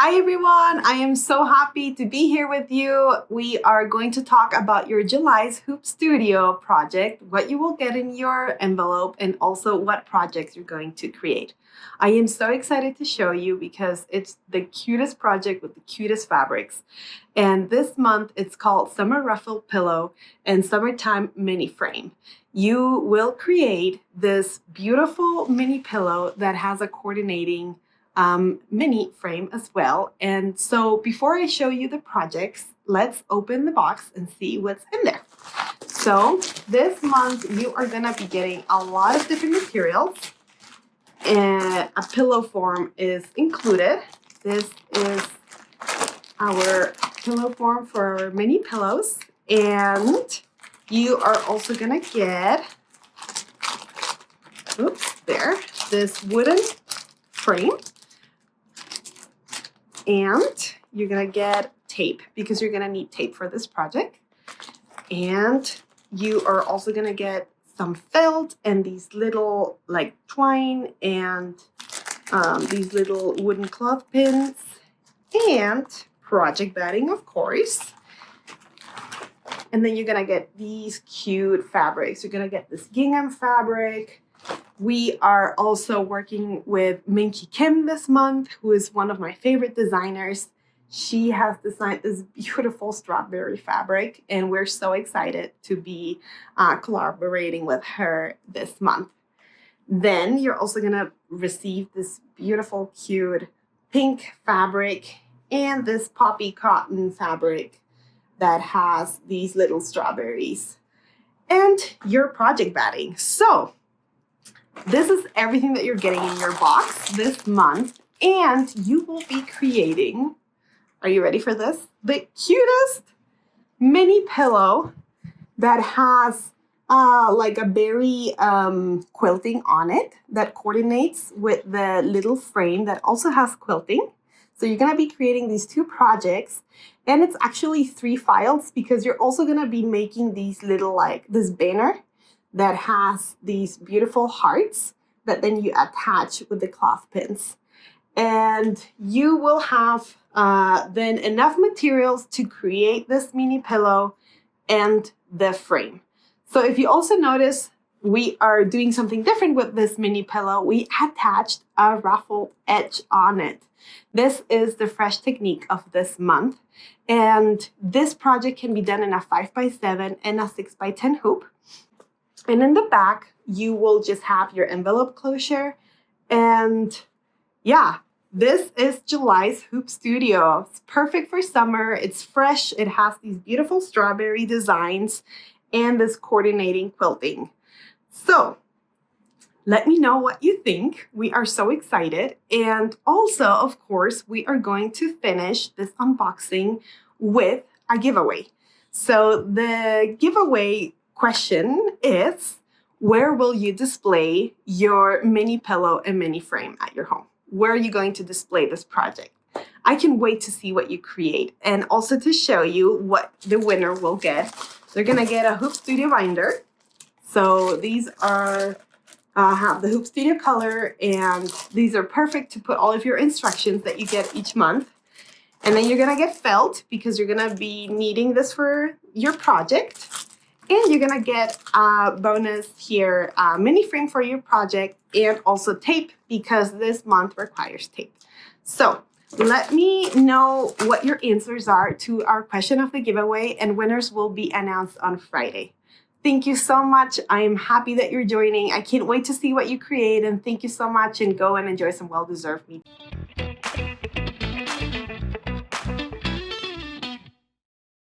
Hi everyone, I am so happy to be here with you. We are going to talk about your July's Hoop Studio project, what you will get in your envelope, and also what projects you're going to create. I am so excited to show you because it's the cutest project with the cutest fabrics. And this month it's called Summer Ruffled Pillow and Summertime Mini Frame. You will create this beautiful mini pillow that has a coordinating mini frame as well. And so before I show you the projects, let's open the box and see what's in there. So this month you are gonna be getting a lot of different materials, and a pillow form is included. This is our pillow form for our mini pillows, and you are also gonna get, this wooden frame. And you're gonna get tape because you're gonna need tape for this project. And you are also gonna get some felt and these little like twine and these little wooden cloth pins and project batting, of course. And then you're gonna get these cute fabrics. You're gonna get this gingham fabric. We are also working with Minky Kim this month, who is one of my favorite designers. She has designed this beautiful strawberry fabric, and we're so excited to be collaborating with her this month. Then you're also gonna receive this beautiful, cute pink fabric and this poppy cotton fabric that has these little strawberries and your project batting. So this is everything that you're getting in your box this month, and you will be creating, are you ready for this? The cutest mini pillow that has like a berry quilting on it that coordinates with the little frame that also has quilting. So you're gonna be creating these two projects, and it's actually 3 files because you're also gonna be making these little like this banner that has these beautiful hearts that then you attach with the cloth pins. And you will have then enough materials to create this mini pillow and the frame. So if you also notice, we are doing something different with this mini pillow. We attached a ruffled edge on it. This is the fresh technique of this month. And this project can be done in a 5x7 and a 6x10 hoop. And in the back, you will just have your envelope closure. And yeah, this is July's Hoop Studio. It's perfect for summer. It's fresh. It has these beautiful strawberry designs and this coordinating quilting. So let me know what you think. We are so excited. And also, of course, we are going to finish this unboxing with a giveaway. So the giveaway question is, where will you display your mini pillow and mini frame at your home? Where are you going to display this project? I can wait to see what you create and also to show you what the winner will get. They're gonna get a Hoop Studio binder. So these are have the Hoop Studio color, and these are perfect to put all of your instructions that you get each month. And then you're gonna get felt because you're gonna be needing this for your project. And you're gonna get a bonus here, a mini frame for your project, and also tape because this month requires tape. So let me know what your answers are to our question of the giveaway, and winners will be announced on Friday. Thank you so much. I am happy that you're joining. I can't wait to see what you create, and thank you so much, and go and enjoy some well-deserved meat.